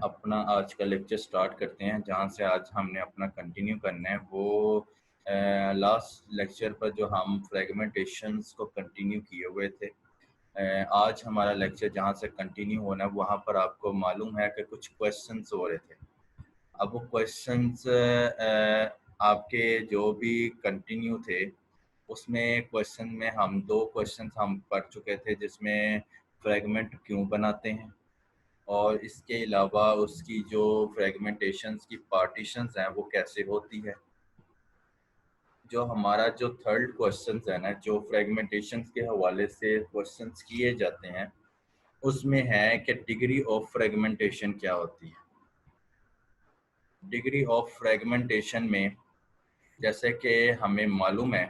अपना आज का लेक्चर स्टार्ट करते हैं। जहाँ से आज हमने अपना कंटिन्यू करना है वो लास्ट लेक्चर पर जो हम फ्रेगमेंटेशंस को कंटिन्यू किए हुए थे। आज हमारा लेक्चर जहाँ से कंटिन्यू होना है वहाँ पर आपको मालूम है कि कुछ क्वेश्चंस हो रहे थे। अब वो क्वेश्चंस आपके जो भी कंटिन्यू थे उसमें क्वेश्चन में हम दो क्वेश्चंस हम पढ़ चुके थे, जिसमें फ्रेगमेंट क्यों बनाते हैं और इसके अलावा उसकी जो फ्रेगमेंटेशंस की पार्टीशंस हैं वो कैसे होती है। जो हमारा जो थर्ड क्वेश्चन है ना, जो फ्रेगमेंटेशंस के हवाले से क्वेश्चंस किए जाते हैं, उसमें है कि डिग्री ऑफ फ्रेगमेंटेशन क्या होती है। डिग्री ऑफ फ्रेगमेंटेशन में जैसे कि हमें मालूम है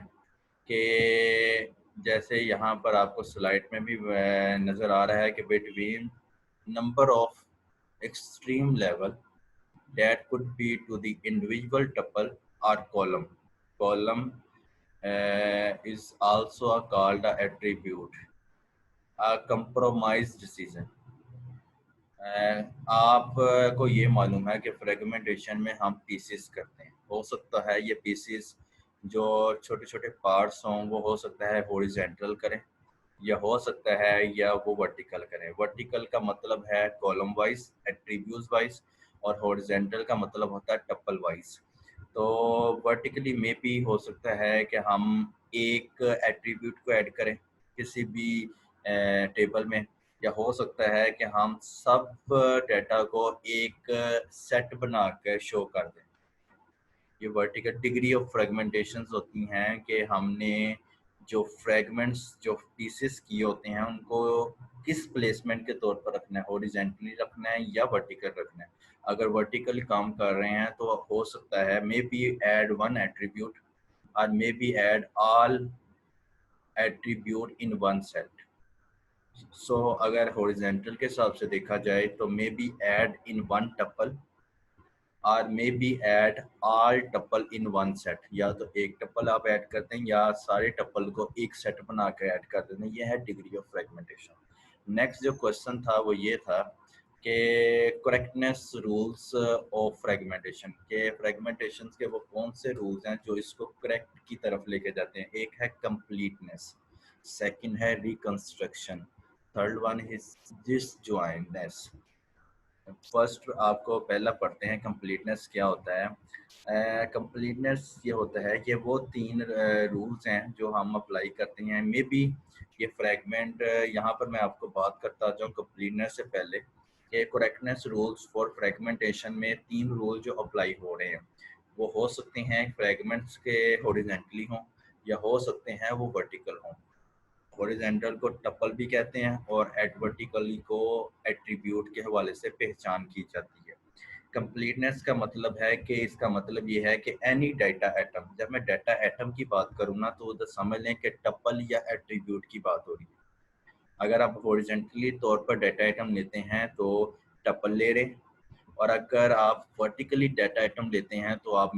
कि जैसे यहाँ पर आपको स्लाइड में भी नज़र आ रहा है कि between number of extreme level that could be to the individual tuple or column. Column is also called a attribute, a compromise decision. आपको ये मालूम है कि फ्रेगमेंटेशन में हम पीसेस करते हैं। हो सकता है ये पीसेस जो छोटे छोटे पार्ट्स हों वो हो सकता है हॉरिजॉन्टल करें या हो सकता है या वो वर्टिकल करें। वर्टिकल का मतलब है कॉलम वाइज, एट्रीब्यूट वाइज, और हॉरिजॉन्टल का मतलब होता है टपल वाइज। तो वर्टिकली में भी हो सकता है कि हम एक एट्रीब्यूट को ऐड करें किसी भी टेबल में, या हो सकता है कि हम सब डेटा को एक सेट बना कर शो कर दें। ये वर्टिकल डिग्री ऑफ फ्रेगमेंटेशंस होती हैं कि हमने जो फ्रेगमेंट्स जो पीसेस किए होते हैं उनको किस प्लेसमेंट के तौर पर रखना है, हॉरिजॉन्टली रखना है या वर्टिकल रखना है। अगर वर्टिकल काम कर रहे हैं तो हो सकता है may be add one attribute और may be add all attribute in one set. So अगर हॉरिजॉन्टल के हिसाब से देखा जाए तो may be add in one tuple और may be add all tuple in one set. या तो एक टपल आप ऐड करते हैं या सारे टपल को एक सेट बना कर ऐड कर देते हैं। ये है डिग्री ऑफ फ्रेगमेंटेशन। नेक्स्ट जो क्वेश्चन था वो ये था कि करेक्टनेस रूल्स ऑफ फ्रेगमेंटेशन के फ्रेगमेंटेशन के वो कौन से रूल्स हैं जो इसको करेक्ट की तरफ लेके जाते हैं। एक है कंप्लीटनेस, सेकंड है reconstruction, third one is disjointness. First आपको पहला पढ़ते हैं कंप्लीटनेस क्या होता है। कंप्लीटनेस ये होता है कि वो तीन रूल्स हैं जो हम अप्लाई करते हैं। मे बी ये फ्रैगमेंट यहाँ पर मैं आपको बात करता जाऊँ कंप्लीटनेस से पहले कि करेक्टनेस रूल्स फॉर फ्रैगमेंटेशन में तीन रूल जो अप्लाई हो रहे हैं वो हो सकते हैं फ्रैगमेंट्स के हॉरिजॉन्टली हों या हो सकते हैं वो वर्टिकल हों। हॉरिजॉन्टल को टपल भी कहते हैं और वर्टिकली को एट्रीब्यूट के हवाले से पहचान की जाती है। कंप्लीटनेस का मतलब है कि इसका मतलब ये है कि एनी डाटा एटम, जब मैं डाटा एटम की बात करूँ ना तो उधर समझ लें कि टपल या एट्रीब्यूट की बात हो रही है। अगर आप हॉरिजॉन्टली तौर पर डाटा आइटम लेते हैं तो टपल ले रहे, और अगर आप वर्टिकली डाटा आइटम लेते हैं तो आप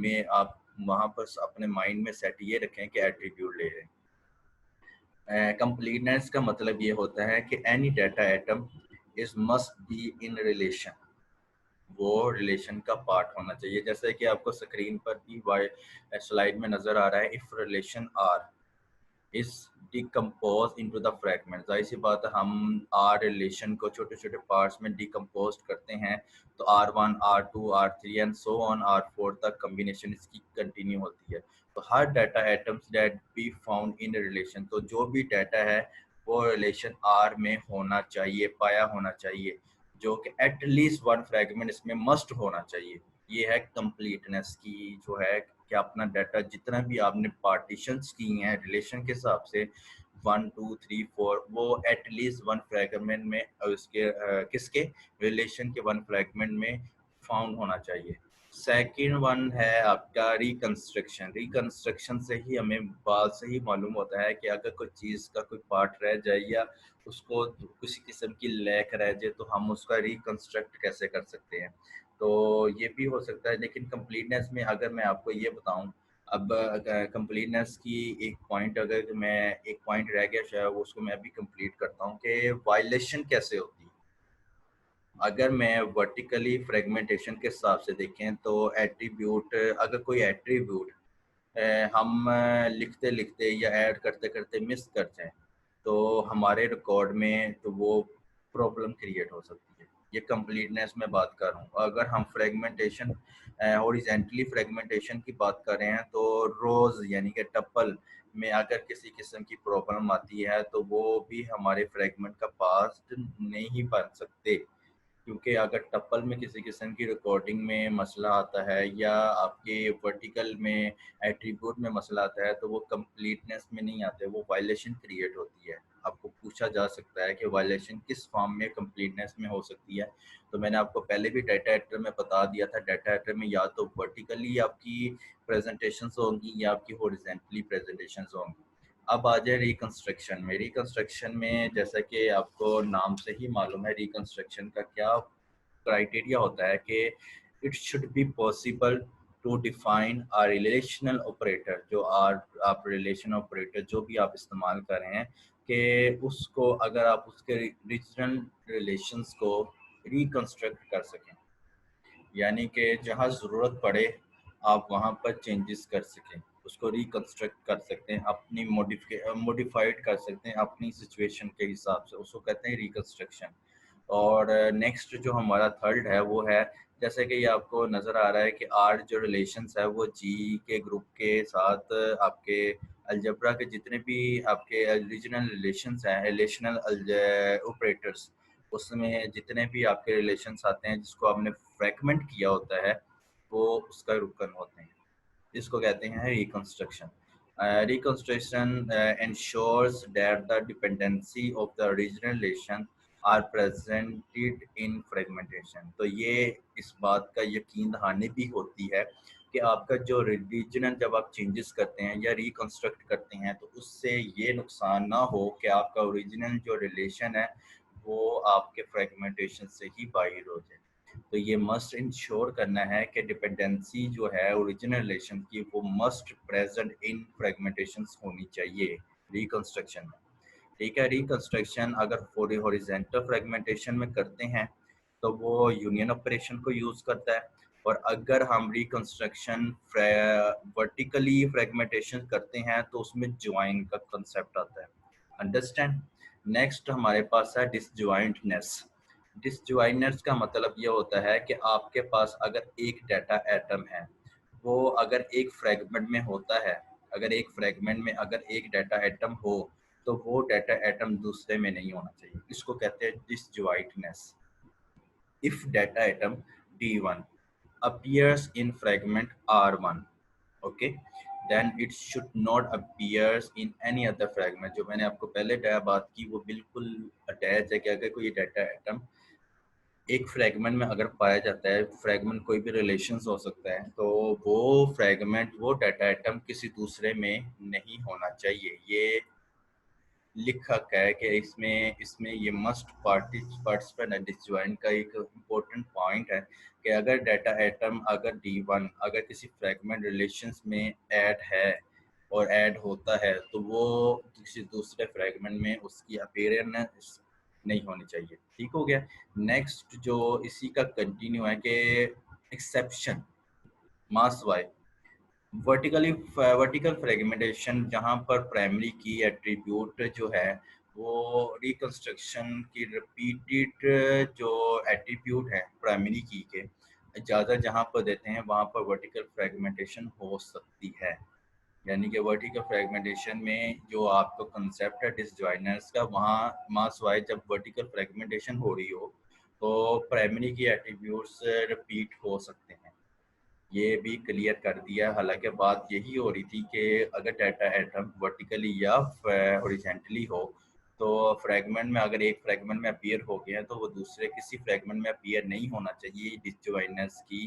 वहाँ पर अपने माइंड में सेट ये रखें कि एट्रीब्यूट ले रहे हैं। कंप्लीटनेस का मतलब ये होता है कि any data item is must be in relation, वो रिलेशन का पार्ट होना चाहिए। जैसे कि आपको स्क्रीन पर भी स्लाइड में नजर आ रहा है, if relation R is decompose into the fragment. जाहिर सी बात है हम आर रिलेशन को छोटे छोटे पार्ट्स में डिकम्पोज करते हैं तो R1 R2 R3 and so on R4 तक कम्बिनेशन इसकी कंटिन्यू होती है। तो हर data items that be found in relation, तो जो भी डाटा है वो रिलेशन आर में होना चाहिए, पाया होना चाहिए, जो कि एटलीस्ट वन फ्रैगमेंट इसमें मस्ट होना चाहिए। ये है कंप्लीटनेस की जो है कि अपना डाटा जितना भी आपने पार्टीशंस की हैं रिलेशन के हिसाब से 1 2 3 4 वो एटलीस्ट वन फ्रैगमेंट में उसके किसके रिलेशन के वन फ्रैगमेंट में फाउंड होना चाहिए। सेकंड वन है आपका रिकंस्ट्रक्शन। रिकंस्ट्रक्शन से ही हमें बात से ही मालूम होता है कि अगर कोई चीज़ का कोई पार्ट रह जाए या उसको किसी किस्म की लैक रह जाए तो हम उसका रिकंस्ट्रक्ट कैसे कर सकते हैं। तो ये भी हो सकता है। लेकिन कंप्लीटनेस में अगर मैं आपको ये बताऊं, अब कंप्लीटनेस की एक पॉइंट, अगर मैं एक पॉइंट रह गया शायद उसको मैं अभी कंप्लीट करता हूं कि वायलेशन कैसे होती है। अगर मैं वर्टिकली फ्रेगमेंटेशन के हिसाब से देखें तो एट्रीब्यूट, अगर कोई एट्रीब्यूट हम लिखते लिखते या ऐड करते करते मिस कर जाएं तो हमारे रिकॉर्ड में तो वो प्रॉब्लम क्रिएट हो सकती है। ये कंप्लीटनेस में बात कर रहा हूँ। अगर हम फ्रेगमेंटेशन हॉरिजॉन्टली फ्रेगमेंटेशन की बात कर रहे हैं तो रोज यानी कि टप्पल में अगर किसी किस्म की प्रॉब्लम आती है तो वो भी हमारे फ्रेगमेंट का पार्ट नहीं बन सकते, क्योंकि अगर टप्पल में किसी किस्म की रिकॉर्डिंग में मसला आता है या आपके वर्टिकल में एट्रीब्यूट में मसला आता है तो वो कंप्लीटनेस में नहीं आते, वो वायलेशन क्रिएट होती है। आपको पूछा जा सकता है कि वायलेशन किस फॉर्म में कंप्लीटनेस में हो सकती है। तो मैंने आपको पहले भी डाटा एडिटर में बता दिया था, डाटा एडिटर में या तो वर्टिकली आपकी प्रेजेंटेशंस होंगी या आपकी हॉरिजॉन्टली प्रेजेंटेशंस होंगी। अब आ जाए रिकंस्ट्रक्शन में। रिकंस्ट्रक्शन में जैसा कि आपको नाम से ही मालूम है, रिकंस्ट्रक्शन का क्या क्राइटेरिया होता है कि it should be possible to define a relational operator. जो आप रिलेशन ऑपरेटर जो भी आप इस्तेमाल कर रहे हैं कि उसको अगर आप उसके रीजनल रिलेशंस को रिकंस्ट्रक्ट कर सकें, यानी कि जहाँ ज़रूरत पड़े आप वहाँ पर चेंजेस कर सकें, उसको रिकंस्ट्रक्ट कर सकते हैं, अपनी मॉडिफाइड कर सकते हैं अपनी सिचुएशन के हिसाब से, उसको कहते हैं रिकंस्ट्रक्शन। और नेक्स्ट जो हमारा थर्ड है वो है, जैसे कि ये आपको नज़र आ रहा है कि आर जो रिलेशंस है वो जी के ग्रुप के साथ आपके अलजब्रा के जितने भी आपके रीजनल रिलेशंस हैं, रिलेशनल ऑपरेटर्स, उसमें जितने भी आपके रिलेशंस आते हैं जिसको आपने फ्रैगमेंट किया होता है वो उसका रुकन होते हैं। इसको कहते हैं reconstruction. Reconstruction ensures that the dependency of the original relation are presented in fragmentation। तो ये इस बात का यकीन दहानी भी होती है कि आपका जो रीजनल जब आप चेंजेस करते हैं या रिकंस्ट्रक्ट करते हैं तो उससे ये नुकसान ना हो कि आपका ओरिजिनल जो रिलेशन है वो आपके फ्रेगमेंटेशन से ही बाहर हो जाए। तो ये मस्ट इंश्योर करना है कि डिपेंडेंसी जो है ओरिजिनल रिलेशन की वो मस्ट प्रेजेंट इन फ्रेगमेंटेशंस होनी चाहिए रिकंस्ट्रक्शन में। ठीक है, रिकंस्ट्रक्शन अगर पूरी हॉरिजॉन्टल फ्रेगमेंटेशन में करते हैं तो वो यूनियन ऑपरेशन को यूज करता है, और अगर हम रिकंस्ट्रक्शन वर्टिकली फ्रेगमेंटेशन करते हैं तो उसमें ज्वाइन का कंसेप्ट आता है। अंडरस्टैंड। नेक्स्ट हमारे पास है डिसजॉइंटनेस। डिसजॉइंटनेस का मतलब ये होता है कि आपके पास अगर एक डाटा एटम है, वो अगर एक फ्रेगमेंट में होता है, अगर एक फ्रेगमेंट में अगर एक डाटा एटम हो तो वो डाटा एटम दूसरे में नहीं होना चाहिए। इसको कहते हैं डिसजॉइंटनेस। If data atom D1 appears in fragment R1, okay, then it should not appears in any other fragment। जो मैंने आपको पहले बात की वो बिल्कुल अटैच है कि अगर कोई डाटा एटम एक फ्रेगमेंट में अगर पाया जाता है, फ्रेगमेंट कोई भी रिलेशंस हो सकता है, तो वो फ्रेगमेंट वो डाटा एटम किसी दूसरे में नहीं होना चाहिए। ये लिखा क्या है कि इसमें इसमें ये मस्ट पार्टिसिपेंट डिसजॉइंट का एक इम्पोर्टेंट पॉइंट है कि अगर डाटा एटम अगर D1 अगर किसी फ्रैगमेंट रिलेशंस में ऐड है और ऐड होता है तो वो किसी दूसरे फ्रैगमेंट में उसकी अपीयरेंस नहीं होनी चाहिए। ठीक हो गया। नेक्स्ट जो इसी का कंटिन्यू है कि एक्सेप्शन मास वाई वर्टिकल फ्रेगमेंटेशन, जहाँ पर प्राइमरी की एट्रीब्यूट जो है वो रिकंस्ट्रक्शन की रिपीटेड जो एट्रीब्यूट है प्राइमरी की के ज़्यादा जहाँ पर देते हैं वहाँ पर वर्टिकल फ्रेगमेंटेशन हो सकती है। यानी कि वर्टिकल फ्रेगमेंटेशन में जो आपका कंसेप्ट है डिसजॉइनर्स का, वहाँ मास वाइज जब वर्टिकल फ्रेगमेंटेशन हो रही हो तो प्राइमरी की एट्रीब्यूट्स रिपीट हो सकते हैं। ये भी क्लियर कर दिया। हालांकि बात यही हो रही थी कि अगर डाटा एटम वर्टिकली या हॉरिजॉन्टली हो तो फ्रैगमेंट में अगर एक फ्रैगमेंट में अपीयर हो गया तो वो दूसरे किसी फ्रैगमेंट में अपीयर नहीं होना चाहिए। डिसजॉइनर्स की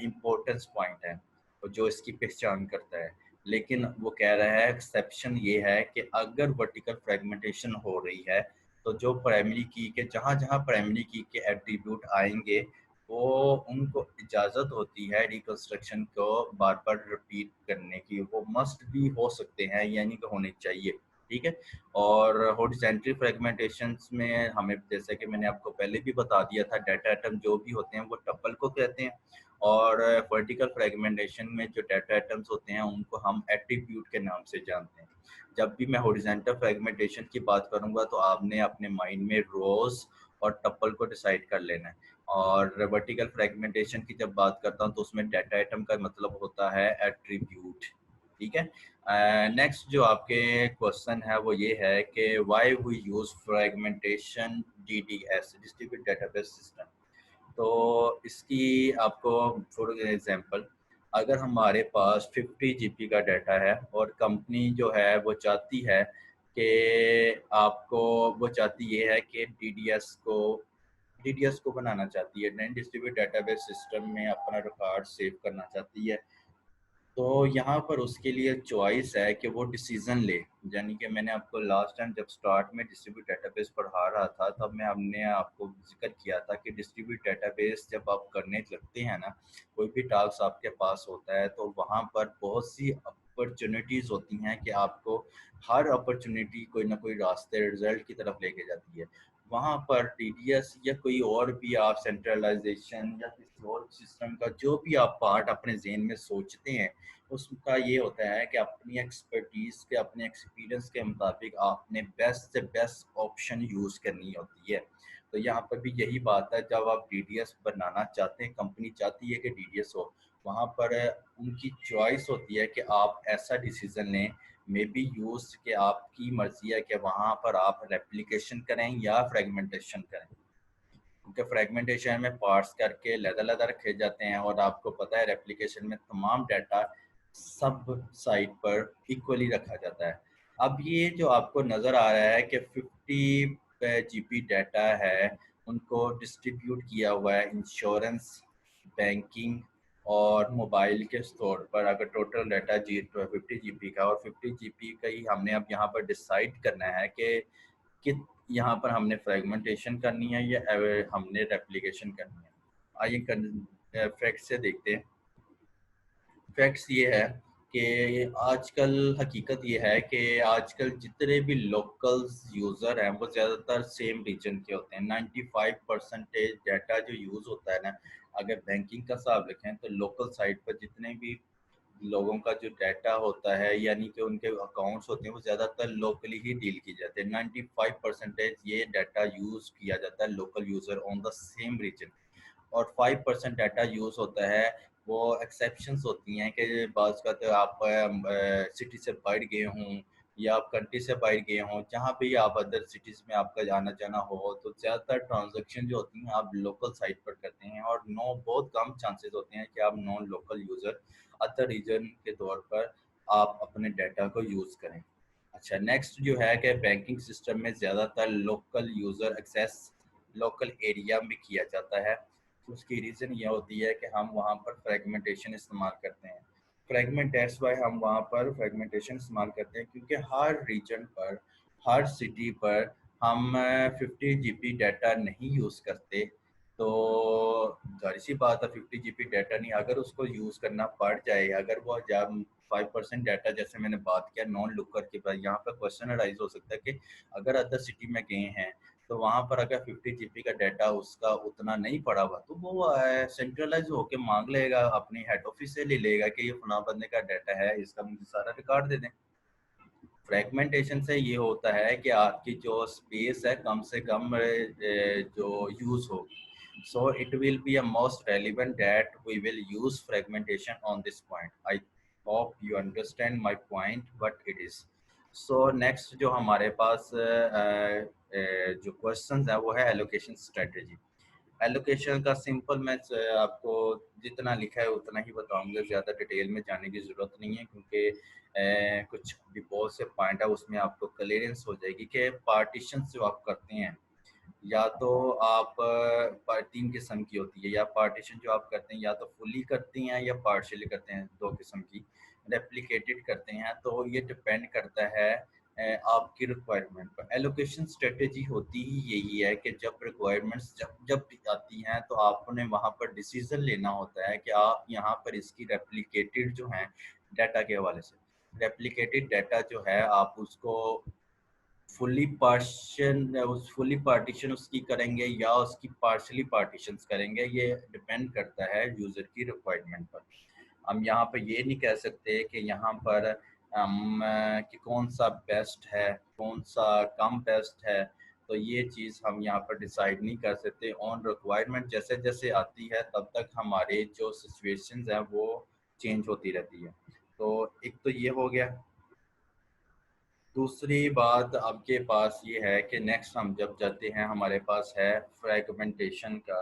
इम्पोर्टेंस पॉइंट है और जो इसकी पहचान करता है। लेकिन वो कह रहा है एक्सेप्शन ये है कि अगर वर्टिकल फ्रेगमेंटेशन हो रही है तो जो प्राइमरी की के जहाँ जहाँ प्राइमरी की के एट्रीब्यूट आएंगे वो उनको इजाज़त होती है रिकंस्ट्रक्शन को बार बार रिपीट करने की। वो मस्ट भी हो सकते हैं यानी कि होने चाहिए। ठीक है। और हॉरिजॉन्टल फ्रेगमेंटेशंस में हमें, जैसे कि मैंने आपको पहले भी बता दिया था, डाटा आइटम जो भी होते हैं वो टपल को कहते हैं, और वर्टिकल फ्रेगमेंटेशन में जो डाटा आइटम्स होते हैं उनको हम एट्रीब्यूट के नाम से जानते हैं। जब भी मैं हॉरिजॉन्टल फ्रेगमेंटेशन की बात करूंगा तो आपने अपने माइंड में रोज और टपल को डिसाइड कर लेना है। और वर्टिकल फ्रेगमेंटेशन की जब बात करता हूँ तो उसमें डाटा आइटम का मतलब होता है एट्रीब्यूट। ठीक है। नेक्स्ट जो आपके क्वेश्चन है वो ये है कि why we use fragmentation DDS, distributed database system. तो इसकी आपको फॉर एग्जांपल, अगर हमारे पास 50 जीबी का डाटा है और कंपनी जो है वो चाहती है कि आपको, वो चाहती ये है कि डीडीएस को बनाना चाहती है, नॉन डिस्ट्रीब्यूटेड डेटाबेस सिस्टम में अपना रिकॉर्ड सेव करना चाहती है। तो यहाँ पर उसके लिए चॉइस है कि वो डिसीजन ले। यानी कि मैंने आपको लास्ट टाइम जब स्टार्ट में डिस्ट्रीब्यूट डेटाबेस पढ़ा रहा था तब मैं हमने आपको जिक्र किया था कि डिस्ट्रीब्यूट डेटाबेस जब आप करने लगते हैं ना, कोई भी टास्क आपके पास होता है तो वहाँ पर बहुत सी अपॉर्चुनिटीज़ होती हैं कि आपको हर अपॉर्चुनिटी कोई ना कोई रास्ते रिजल्ट की तरफ लेके जाती है। वहाँ पर टीडीएस या कोई और भी आप सेंट्रलाइजेशन या किसी और सिस्टम का जो भी आप पार्ट अपने जेन में सोचते हैं, उसका ये होता है कि अपनी एक्सपर्टीज के, अपने एक्सपीरियंस के मुताबिक आपने बेस्ट से बेस्ट ऑप्शन यूज करनी होती है। तो यहाँ पर भी यही बात है, जब आप डीडीएस बनाना चाहते हैं, कंपनी चाहती है कि डीडीएस हो, वहाँ पर उनकी चॉइस होती है कि आप ऐसा डिसीजन लें, मे बी यूज कि आपकी मर्जी है कि वहाँ पर आप रेप्लिकेशन करें या फ्रेगमेंटेशन करें। क्योंकि फ्रेगमेंटेशन में पार्ट्स करके लदा रखे जाते हैं और आपको पता है रेप्लिकेशन में तमाम डाटा सब साइट पर इक्वली रखा जाता है। अब ये जो आपको नज़र आ रहा है कि 50 जीबी डाटा है, उनको डिस्ट्रीब्यूट किया हुआ है इंश्योरेंस, बैंकिंग और मोबाइल के स्टोर पर। अगर टोटल डाटा 50 जीबी का, और 50 जीबी का ही हमने अब यहाँ पर डिसाइड करना है कि यहाँ पर हमने फ्रेगमेंटेशन करनी है या हमने रेप्लिकेशन करनी है। आइए फैक्ट से देखते हैं। फैक्ट्स ये है कि आजकल हकीकत ये है कि आजकल जितने भी लोकल्स यूज़र हैं वो ज़्यादातर सेम रीजन के होते हैं। 95% डाटा जो यूज़ होता है ना, अगर बैंकिंग का हिसाब रखें तो लोकल साइट पर जितने भी लोगों का जो डाटा होता है, यानी कि उनके अकाउंट्स होते हैं, वो ज़्यादातर लोकली ही डील की जाते हैं। 95% ये डाटा यूज़ किया जाता है local user on the same region. और 5% डाटा यूज़ होता है, वो एक्सेप्शंस होती हैं कि बाज़ का तो आप सिटी से बाहर गए हों या आप कंट्री से बाहर गए हों, जहाँ भी आप अदर सिटीज़ में आपका आना जाना हो, तो ज़्यादातर ट्रांजैक्शन जो होती हैं आप लोकल साइट पर करते हैं, और नो बहुत कम चांसेस होते हैं कि आप non local user other region के तौर पर आप अपने डाटा को यूज़ करें। अच्छा, नेक्स्ट जो है कि बैंकिंग सिस्टम में ज़्यादातर local user access local area में किया जाता है। उसकी रीज़न ये होती है कि हम वहाँ पर फ्रेगमेंटेशन इस्तेमाल करते हैं। फ्रेगमेंट दैट्स वाई हम वहाँ पर फ्रेगमेंटेशन इस्तेमाल करते हैं, क्योंकि हर रीजन पर, हर सिटी पर हम 50 जीबी डाटा नहीं यूज़ करते। तो जाहिर सी बात है 50 जीबी डाटा नहीं, अगर उसको यूज़ करना पड़ जाए, अगर वो जब 5% डाटा, जैसे मैंने बात किया नॉन लुकर के बाद, यहाँ पर क्वेश्चन अराइज हो सकता है कि अगर अदर सिटी में गए हैं तो वहाँ पर अगर 50 जीबी का डाटा उसका उतना नहीं पड़ा हुआ तो वो सेंट्रलाइज होके मांग लेगा, अपनी हेड ऑफिस से ले लेगा कि ये फला बंदे का डाटा है, इसका मुझे सारा रिकॉर्ड दे दें। फ्रेगमेंटेशन से ये होता है कि आपकी जो स्पेस है कम से कम जो यूज होगी। So it will be a most relevant that we will use fragmentation on this point. I hope you understand my point, what it is. So next जो हमारे पास जो क्वेश्चंस है वो है एलोकेशन स्ट्रेटजी। एलोकेशन का simple मैं आपको जितना लिखा है उतना ही बताऊंगा, ज़्यादा डिटेल में जाने की ज़रूरत नहीं है, क्योंकि कुछ भी बहुत से पॉइंट है उसमें आपको क्लियरेंस हो जाएगी कि पार्टीशन जो आप करते हैं, या तो आप 3 किस्म की होती है, या पार्टीशन जो आप करते हैं या तो फुली करते हैं या पार्शियली करते हैं, 2 किस्म की रेप्लिकेटेड करते हैं। तो ये डिपेंड करता है आपकी रिक्वायरमेंट पर। एलोकेशन स्ट्रेटेजी होती ही यही है कि जब रिक्वायरमेंट्स जब जब भी आती हैं तो आपने वहाँ पर डिसीजन लेना होता है कि आप यहाँ पर इसकी रेप्लिकेटेड जो हैं डाटा के हवाले से, रेप्लिकेटेड डाटा जो है आप उसको फुली पार्टीशन उसकी करेंगे या उसकी पार्शली पार्टीशंस करेंगे, ये डिपेंड करता है यूज़र की रिक्वायरमेंट पर। हम यहाँ पर ये नहीं कह सकते कि यहाँ पर हम कि कौन सा बेस्ट है, कौन सा कम बेस्ट है, तो ये चीज़ हम यहाँ पर डिसाइड नहीं कर सकते। ऑन रिक्वायरमेंट जैसे जैसे आती है तब तक हमारे जो सिचुएशंस हैं वो चेंज होती रहती है। तो एक तो ये हो गया। दूसरी बात आपके पास ये है कि नेक्स्ट हम जब जाते हैं हमारे पास है फ्रैगमेंटेशन का।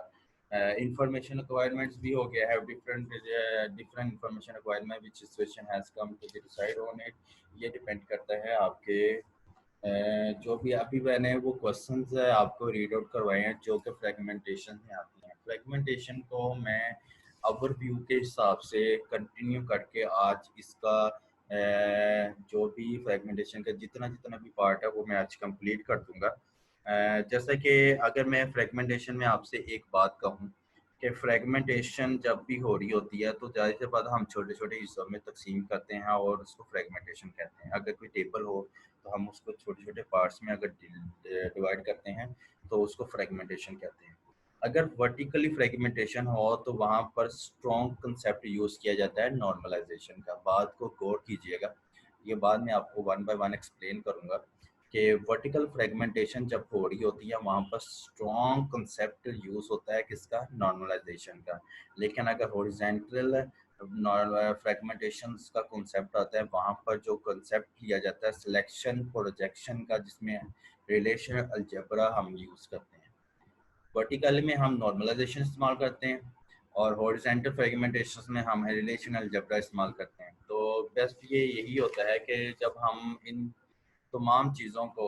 इंफॉर्मेशन रिक्वायरमेंट्स भी हो गया है, different different information requirement which situation has come to be decide on it. ये डिपेंड करता है आपके जो भी अभी मैंने वो क्वेश्चंस है आपको रीड आउट करवाए हैं जो कि फ्रैगमेंटेशन में आती हैं। फ्रैगमेंटेशन को मैं ओवरव्यू के हिसाब से कंटिन्यू करके आज इसका जो भी फ्रैगमेंटेशन का जितना जितना भी पार्ट है वो मैं आज कंप्लीट कर दूंगा। जैसा कि अगर मैं फ्रैगमेंटेशन में आपसे एक बात कहूँ कि फ्रैगमेंटेशन जब भी हो रही होती है तो ज़्यादा से बात हम छोटे छोटे हिस्सों में तकसीम करते हैं और उसको फ्रैगमेंटेशन कहते हैं। अगर कोई टेबल हो तो हम उसको छोटे छोटे पार्ट्स में अगर डिवाइड करते हैं तो उसको फ्रैगमेंटेशन कहते हैं। अगर वर्टिकली फ्रैगमेंटेशन हो तो वहाँ पर स्ट्रॉन्ग कंसेप्ट यूज़ किया जाता है नॉर्मलाइजेशन का। बात को गौर कीजिएगा, ये बाद में आपको वन बाय वन एक्सप्लेन करूँगा कि वर्टिकल फ्रैगमेंटेशन जब हो रही होती है वहाँ पर स्ट्रॉन्ग कंसेप्ट यूज़ होता है किसका, नॉर्मलाइजेशन का। लेकिन अगर हॉरिजॉन्टल फ्रैगमेंटेशन का कॉन्सेप्ट आता है वहाँ पर जो कॉन्सेप्ट लिया जाता है सिलेक्शन प्रोजेक्शन का, जिसमें रिलेशनल अलजेब्रा हम यूज़ करते हैं। वर्टिकल में हम नॉर्मलाइजेशन इस्तेमाल करते हैं और हॉरिजॉन्टल फ्रैगमेंटेशन में हम रिलेशनल अलजेब्रा इस्तेमाल करते हैं। तो बेस्ट ये यही होता है कि जब हम इन तमाम चीज़ों को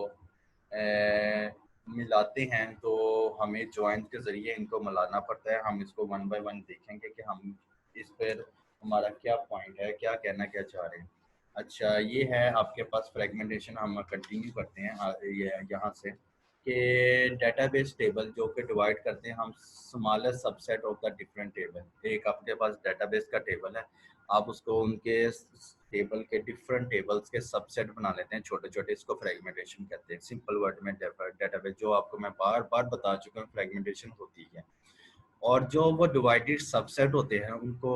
मिलाते हैं तो हमें जॉइंट के ज़रिए इनको मिलाना पड़ता है। हम इसको वन बाय वन देखेंगे कि हम इस पर हमारा क्या पॉइंट है, क्या कहना क्या चाह रहे हैं। अच्छा, ये है आपके पास फ्रैगमेंटेशन। हम कंटिन्यू करते हैं ये यहाँ से कि डेटाबेस टेबल जो कि डिवाइड करते हैं हम smaller subset of the different table. एक आपके पास डेटाबेस का टेबल है, आप उसको उनके टेबल के डिफरेंट टेबल्स के सबसेट बना लेते हैं छोटे छोटे, इसको फ्रैगमेंटेशन कहते हैं। सिंपल वर्ड में डेटाबेस, जो आपको मैं बार बार बता चुका हूँ फ्रैगमेंटेशन होती है। और जो वो डिवाइडेड सबसेट होते हैं उनको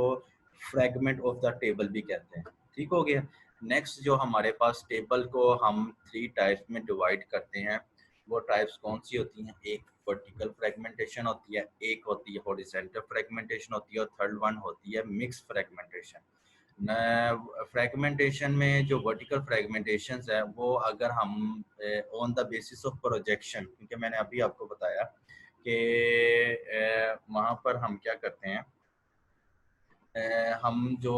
फ्रैगमेंट ऑफ द टेबल भी कहते हैं। ठीक हो गया। नेक्स्ट जो हमारे पास टेबल को हम 3 टाइप्स में डिवाइड करते हैं, वो टाइप्स कौन सी होती हैं? एक वर्टिकल फ्रैगमेंटेशन होती है, एक होती है हॉरिजॉन्टल फ्रैगमेंटेशन होती है और थर्ड वन होती है मिक्स फ्रैगमेंटेशन। फ्रैगमेंटेशन में जो वर्टिकल फ्रैगमेंटेशन है वो अगर हम on the basis of projection, क्योंकि मैंने अभी आपको बताया कि वहाँ पर हम क्या करते हैं, हम जो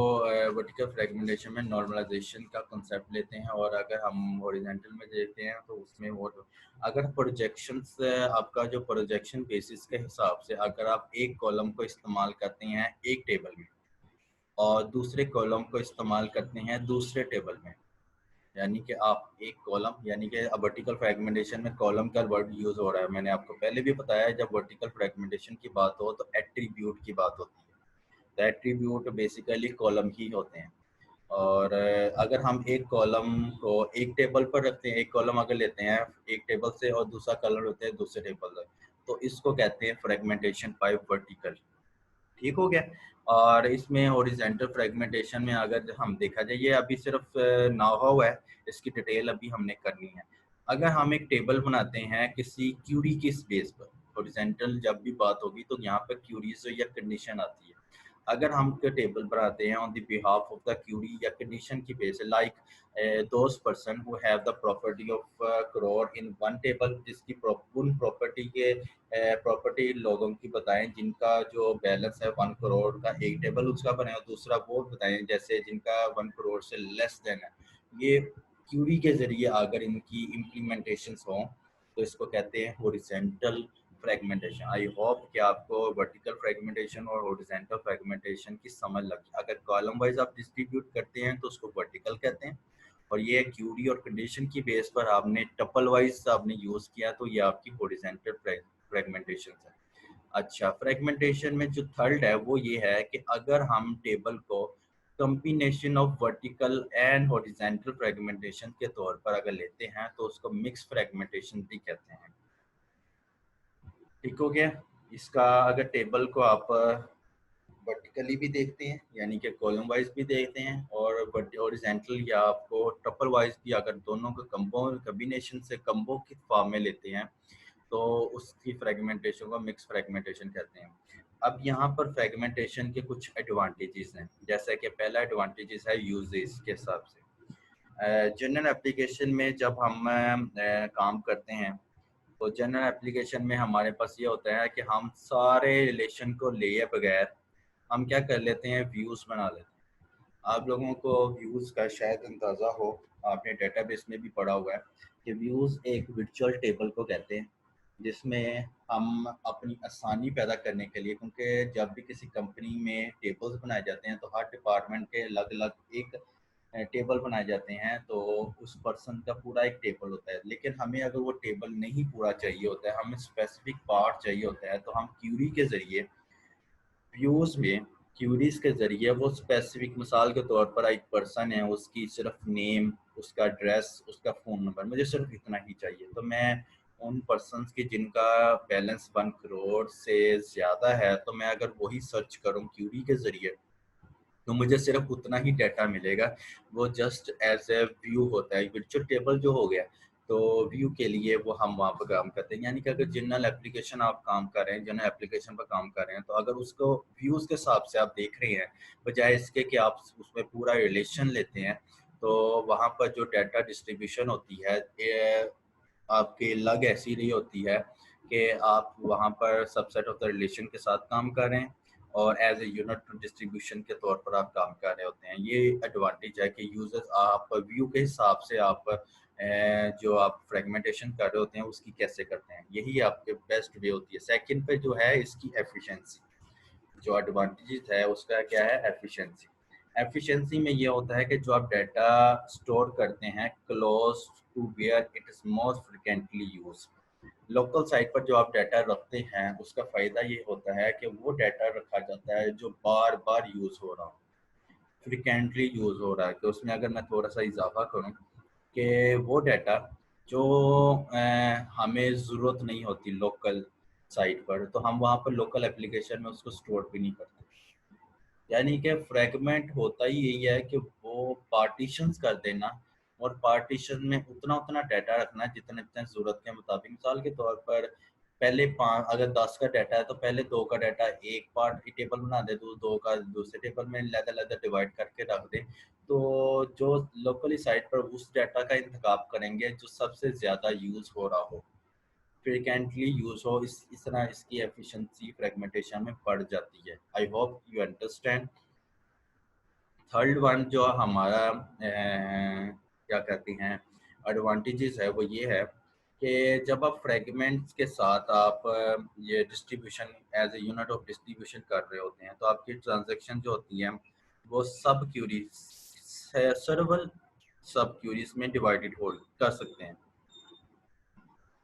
वर्टिकल फ्रैगमेंटेशन में नॉर्मलाइजेशन का कंसेप्ट लेते हैं और अगर हम हॉरिजॉन्टल में देखते हैं तो उसमें वो अगर प्रोजेक्शंस आपका जो प्रोजेक्शन बेसिस के हिसाब से अगर आप एक कॉलम को इस्तेमाल करते हैं एक टेबल में और दूसरे कॉलम को इस्तेमाल करते हैं दूसरे टेबल में, यानी कि आप एक कॉलम, यानी कि वर्टिकल फ्रैगमेंटेशन में कॉलम का वर्ड यूज़ हो रहा है। मैंने आपको पहले भी बताया जब वर्टिकल फ्रैगमेंटेशन की बात हो तो एट्रीब्यूट की बात होती है। तो एट्रीब्यूट बेसिकली कॉलम ही होते हैं। और अगर हम एक कॉलम को एक टेबल पर रखते हैं, एक कॉलम अगर लेते हैं एक टेबल से और दूसरा कॉलम लेते हैं दूसरे टेबल से, तो इसको कहते हैं फ्रैगमेंटेशन बाय वर्टिकल। ठीक हो गया। और इसमें हॉरिजॉन्टल फ्रैगमेंटेशन में अगर हम देखा जाए, ये अभी सिर्फ नाउ हाउ है, इसकी डिटेल अभी हमने करनी है। अगर हम एक टेबल बनाते हैं किसी क्यूरी की बेस पर, हॉरिजॉन्टल जब भी बात होगी तो यहाँ पर क्यूरी से या कंडीशन आती है। अगर हम टेबल बनाते हैं on the behalf of the query या कंडीशन की base, like those person who have the property of crore in one table, जिसकी उन प्रॉपर्टी के प्रॉपर्टी लोगों की बताएं जिनका जो बैलेंस है 1 करोड़ का, एक टेबल उसका बने, और दूसरा वो बताएं जैसे जिनका 1 करोड़ से लेस देन है। ये क्यूरी के जरिए अगर इनकी इम्प्लीमेंटेशन हों तो इसको कहते हैं हॉरिजॉन्टल फ्रैगमेंटेशन। आई होप कि आपको वर्टिकल फ्रैगमेंटेशन और हॉरिजॉन्टल फ्रैगमेंटेशन की समझ लगी। अगर कॉलम वाइज आप डिस्ट्रीब्यूट करते हैं तो उसको वर्टिकल कहते हैं, और ये क्यूरी और कंडीशन की बेस पर आपने टपल वाइज आपने यूज़ किया तो ये आपकी हॉरिजॉन्टल फ्रैगमेंटेशन है। अच्छा, फ्रैगमेंटेशन में जो थर्ड है वो ये है कि अगर हम टेबल को combination of vertical and horizontal fragmentation के तौर पर अगर लेते हैं तो उसको मिक्स फ्रेगमेंटेशन भी कहते हैं। ठीक हो गया। इसका अगर टेबल को आप वर्टिकली भी देखते हैं यानी कि कॉलम वाइज भी देखते हैं और हॉरिजॉन्टल या आपको ट्रिपल वाइज भी अगर दोनों का कंबो कॉम्बिनेशन से कंबो की फॉर्म में लेते हैं तो उसकी फ्रेगमेंटेशन को मिक्स फ्रेगमेंटेशन कहते हैं। अब यहाँ पर फ्रेगमेंटेशन के कुछ एडवांटेजेस हैं, जैसे कि पहला एडवांटेजेस है यूजेस के हिसाब से। जनरल एप्लीकेशन में जब हम काम करते हैं तो जनरल एप्लीकेशन में हमारे पास ये होता है कि हम सारे रिलेशन को लिए बगैर हम क्या कर लेते हैं, व्यूज़ बना लेते हैं। आप लोगों को व्यूज़ का शायद अंदाज़ा हो, आपने डेटाबेस में भी पढ़ा हुआ है कि व्यूज़ एक वर्चुअल टेबल को कहते हैं जिसमें हम अपनी आसानी पैदा करने के लिए, क्योंकि जब भी किसी कंपनी में टेबल्स बनाए जाते हैं तो हर डिपार्टमेंट के अलग अलग एक टेबल बनाए जाते हैं, तो उस पर्सन का पूरा एक टेबल होता है। लेकिन हमें अगर वो टेबल नहीं पूरा चाहिए होता है, हमें स्पेसिफिक पार्ट चाहिए होता है, तो हम क्यूरी के ज़रिए व्यूज़ में क्यूरीज के ज़रिए वो स्पेसिफिक, मिसाल के तौर पर एक पर्सन है, उसकी सिर्फ नेम, उसका एड्रेस, उसका फ़ोन नंबर, मुझे सिर्फ इतना ही चाहिए, तो मैं उन पर्सन्स की जिनका बैलेंस 1 करोड़ से ज़्यादा है, तो मैं अगर वही सर्च करूँ क्यूरी के ज़रिए तो मुझे सिर्फ उतना ही डाटा मिलेगा। वो जस्ट एज ए व्यू होता है, वर्चुअल टेबल जो हो गया, तो व्यू के लिए वो हम वहाँ पर काम करते हैं। यानी कि अगर जनरल एप्लीकेशन आप काम कर रहे हैं, जनरल एप्लीकेशन पर काम कर रहे हैं, तो अगर उसको व्यूज़ के हिसाब से आप देख रहे हैं बजाय इसके कि आप उसमें पूरा रिलेशन लेते हैं, तो वहाँ पर जो डाटा डिस्ट्रीब्यूशन होती है आपकी लग ऐसी रही होती है कि आप वहाँ पर सबसेट ऑफ द रिलेशन के साथ काम कर रहे हैं और एज ए यूनिट डिस्ट्रीब्यूशन के तौर पर आप काम कर रहे होते हैं। ये एडवांटेज है कि यूजर्स आप व्यू के हिसाब से आप जो आप फ्रेगमेंटेशन कर रहे होते हैं उसकी कैसे करते हैं, यही आपके बेस्ट वे होती है। सेकंड पे जो है इसकी एफिशिएंसी, जो एडवांटेज है उसका क्या है, एफिशिएंसी। एफिशिएंसी में ये होता है कि जो आप डाटा स्टोर करते हैं close to where it is most frequently use, local site पर जो आप डाटा रखते हैं उसका फ़ायदा ये होता है कि वो डाटा रखा जाता है जो बार बार यूज़ हो रहा हो, फ्रिक्वेंटली यूज़ हो रहा है। कि उसमें अगर मैं थोड़ा सा इजाफा करूँ कि वो डाटा जो हमें ज़रूरत नहीं होती लोकल साइट पर, तो हम वहाँ पर लोकल एप्लीकेशन में उसको स्टोर भी नहीं करते। यानी कि फ्रैगमेंट होता ही यही है कि वो पार्टीशंस कर देना और पार्टीशन में उतना उतना डाटा रखना जितने जितने ज़रूरत के मुताबिक। मिसाल के तौर पर पहले 5, अगर 10 का डाटा है तो पहले 2 का डाटा एक पार्ट टेबल बना दे, तो 2 का दूसरे टेबल में लहदा डिवाइड करके रख दे। तो जो लोकली साइट पर उस डाटा का इंतखाब करेंगे जो सबसे ज़्यादा यूज़ हो रहा हो, फ्रिक्वेंटली यूज हो, इस तरह इसकी एफिशिएंसी फ्रेगमेंटेशन में बढ़ जाती है। I hope you understand. Third one जो हमारा क्या कहते हैं एडवांटेजेस है वो ये है कि जब आप फ्रेगमेंट्स के साथ आप ये distribution as a unit of distribution कर रहे होते हैं, तो आपकी ट्रांजैक्शन जो होती है वो सब क्यूरीज सर्वल सब क्यूरीज में डिवाइडेड हो कर सकते हैं।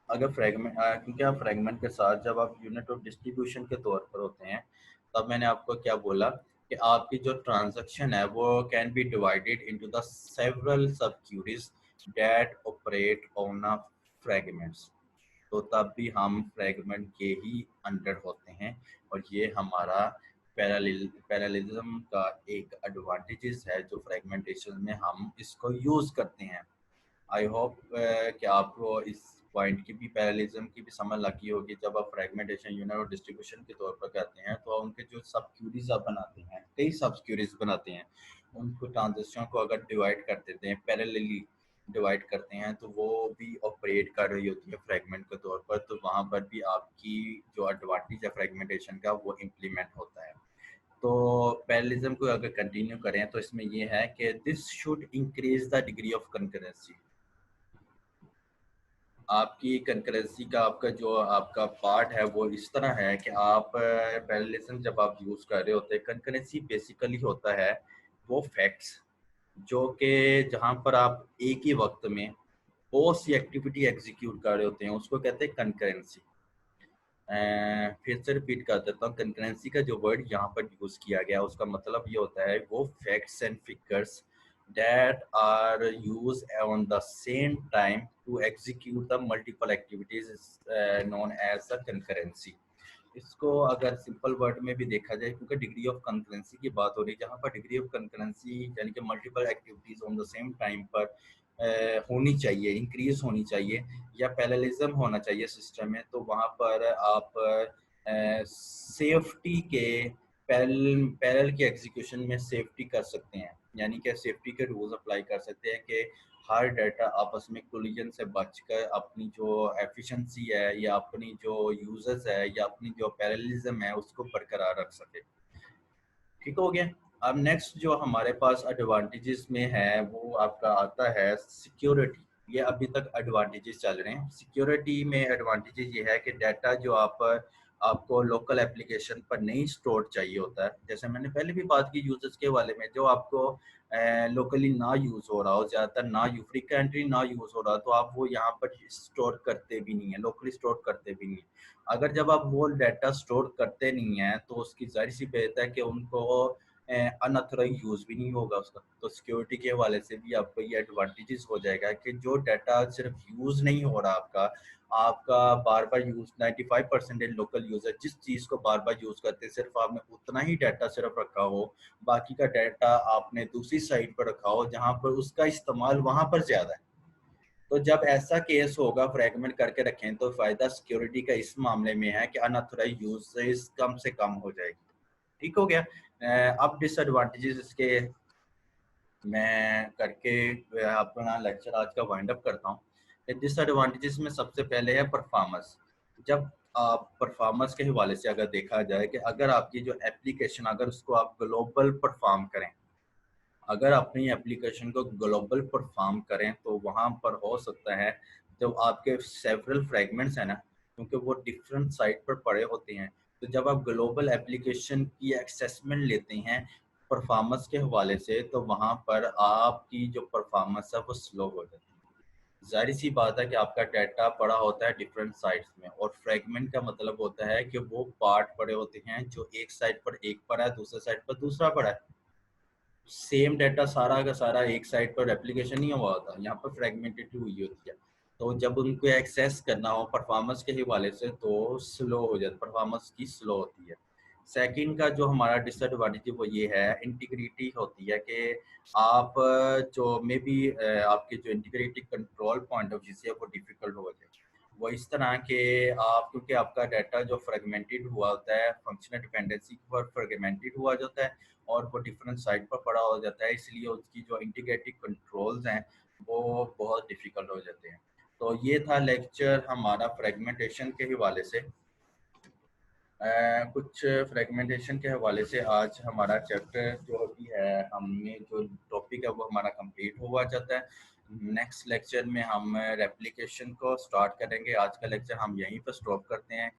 अगर फ्रेगमेंट क्योंकि आप फ्रेगमेंट के साथ जब आप यूनिट ऑफ डिस्ट्रीब्यूशन के तौर पर होते हैं, तब मैंने आपको क्या बोला कि आपकी जो ट्रांजैक्शन है वो can be divided into the several sub queries that operate on a fragments, तो तब भी हम फ्रेगमेंट के ही अंडर होते हैं और ये हमारा पैरेललिज्म का एक एडवांटेजेस है जो फ्रेगमेंटेशन में हम इसको यूज़ करते हैं। आई होप कि आपको इस पॉइंट की भी पैरेललिज्म की भी समझ लगी होगी। जब आप फ्रेगमेंटेशन यूनिट और डिस्ट्रीब्यूशन के तौर पर कहते हैं तो उनके जो सब क्यूरीज आप बनाते हैं, कई सब क्यूरीज बनाते हैं, उनको ट्रांजिशन को अगर डिवाइड कर देते हैं, पैरेलली डिवाइड करते हैं, तो वो भी ऑपरेट कर रही होती है फ्रेगमेंट के तौर पर, तो वहाँ पर भी आपकी जो एडवांटेज है फ्रेगमेंटेशन का वो इम्प्लीमेंट होता है। तो पैरेललिज्म को अगर कंटिन्यू करें तो इसमें ये है कि this should increase the degree of concurrency. आपकी कंकरेंसी का आपका जो आपका पार्ट है वो इस तरह है कि आप पैरेललिज्म जब आप यूज़ कर रहे होते हैं, कंकरेंसी बेसिकली होता है वो फैक्ट्स जो कि जहाँ पर आप एक ही वक्त में बहुत सी एक्टिविटी एग्जीक्यूट कर रहे होते हैं उसको कहते हैं कंकरेंसी। फिर से रिपीट कर देता हूँ, कंकरेंसी का जो वर्ड यहाँ पर यूज किया गया उसका मतलब ये होता है वो facts and figures that are used on the same time to execute the multiple activities is known as the concurrency. इसको अगर सिंपल वर्ड में भी देखा जाए, क्योंकि डिग्री ऑफ कंकरेंसी की बात हो रही है, जहाँ पर डिग्री ऑफ कंकरेंसी यानी कि multiple activities on the same time पर होनी चाहिए, इंक्रीज होनी चाहिए या पैरेललिज्म होना चाहिए सिस्टम में, तो वहाँ पर आप सेफ्टी के पैरेलल के एग्जीक्यूशन में सेफ्टी कर सकते हैं, यानी कि सेफ्टी के रूल्स अप्लाई कर सकते हैं कि हर डाटा आपस में कोलिजन से बचकर अपनी जो एफिशिएंसी है या अपनी जो यूजर्स है या अपनी जो पैरेललिज्म है उसको बरकरार रख सके। ठीक हो गया। अब नेक्स्ट जो हमारे पास एडवांटेजेस में है वो आपका आता है सिक्योरिटी। ये अभी तक एडवांटेजेस चल रहे हैं। सिक्योरिटी में एडवांटेजेस ये है कि डाटा जो आपको लोकल एप्लीकेशन पर नहीं स्टोर चाहिए होता है, जैसे मैंने पहले भी बात की यूजर्स के वाले में, जो आपको लोकली ना यूज हो रहा हो, ज़्यादातर ना फ्रीक्वेंटली ना यूज हो रहा, तो आप वो यहाँ पर स्टोर करते भी नहीं है, लोकली स्टोर करते भी नहीं है। अगर जब आप वो डाटा स्टोर करते नहीं हैं तो उसकी जाहिर सी बात है कि उनको अनऑथराइज यूज भी नहीं होगा उसका, तो सिक्योरिटी के हवाले से भी आपको ये एडवांटेजेस हो जाएगा कि जो डाटा सिर्फ यूज नहीं हो रहा आपका बार बार यूज 95% लोकल यूजर जिस चीज को बार बार यूज करते हैं, सिर्फ आपने उतना ही डाटा सिर्फ रखा हो, बाकी का डाटा आपने दूसरी साइट पर रखा हो जहां पर उसका इस्तेमाल वहां पर ज्यादा है। तो जब ऐसा केस होगा फ्रैगमेंट करके रखें तो फायदा सिक्योरिटी का इस मामले में है कि अनऑथराइज्ड यूजेस कम से कम हो जाएगी। ठीक हो गया। अब डिसएडवांटेजेस इसके मैं करके अपना लेक्चर आज का वाइंड अप करता हूँ। डिसएडवांटेजेस में सबसे पहले है परफॉर्मेंस। जब आप परफॉर्मेंस के हवाले से अगर देखा जाए कि अगर आपकी जो एप्लीकेशन अगर उसको आप ग्लोबल परफॉर्म करें, अगर अपनी एप्लीकेशन को ग्लोबल परफॉर्म करें तो वहाँ पर हो सकता है जब आपके सेवरल फ्रेगमेंट्स हैं ना, क्योंकि वो डिफरेंट साइट पर पड़े होते हैं, तो जब आप ग्लोबल एप्लीकेशन की असेसमेंट लेते हैं परफॉर्मेंस के हवाले से, तो वहाँ पर आपकी जो परफॉर्मेंस है वो स्लो हो जाती है। जाहिर सी बात है कि आपका डाटा पड़ा होता है डिफरेंट साइट्स में, और फ्रेगमेंट का मतलब होता है कि वो पार्ट पड़े होते हैं जो एक साइट पर एक पड़ा है, दूसरे साइट पर दूसरा पड़ा है। सेम डाटा सारा का सारा एक साइड पर रेप्लिकेशन नहीं हुआ होता, यहाँ पर फ्रेगमेंटेड हुई होती है। तो जब उनको एक्सेस करना हो परफॉर्मेंस के हवाले से तो स्लो हो जाता, परफॉर्मेंस की स्लो होती है। सेकंड का जो हमारा डिसएडवांटेज वो ये है, इंटीग्रिटी होती है कि आप जो मे बी आपके जो integrity control point of view से वो डिफिकल्ट हो जाए। वो इस तरह के आप, क्योंकि आपका डाटा जो फ्रेगमेंटेड हुआ होता है फंक्शनल डिपेंडेंसी पर फ्रेगमेंटेड हुआ जाता है और वो डिफरेंट साइट पर पड़ा हो जाता है, इसलिए उसकी जो इंटीग्रेटेड कंट्रोल्स हैं वो बहुत डिफिकल्ट हो जाते हैं। तो ये था लेक्चर हमारा फ्रेगमेंटेशन के हवाले से। कुछ फ्रेगमेंटेशन के हवाले से आज हमारा चैप्टर जो भी है, हमने जो टॉपिक है वो हमारा कंप्लीट हुआ जाता है। नेक्स्ट लेक्चर में हम रेप्लिकेशन को स्टार्ट करेंगे। आज का लेक्चर हम यहीं पर स्टॉप करते हैं।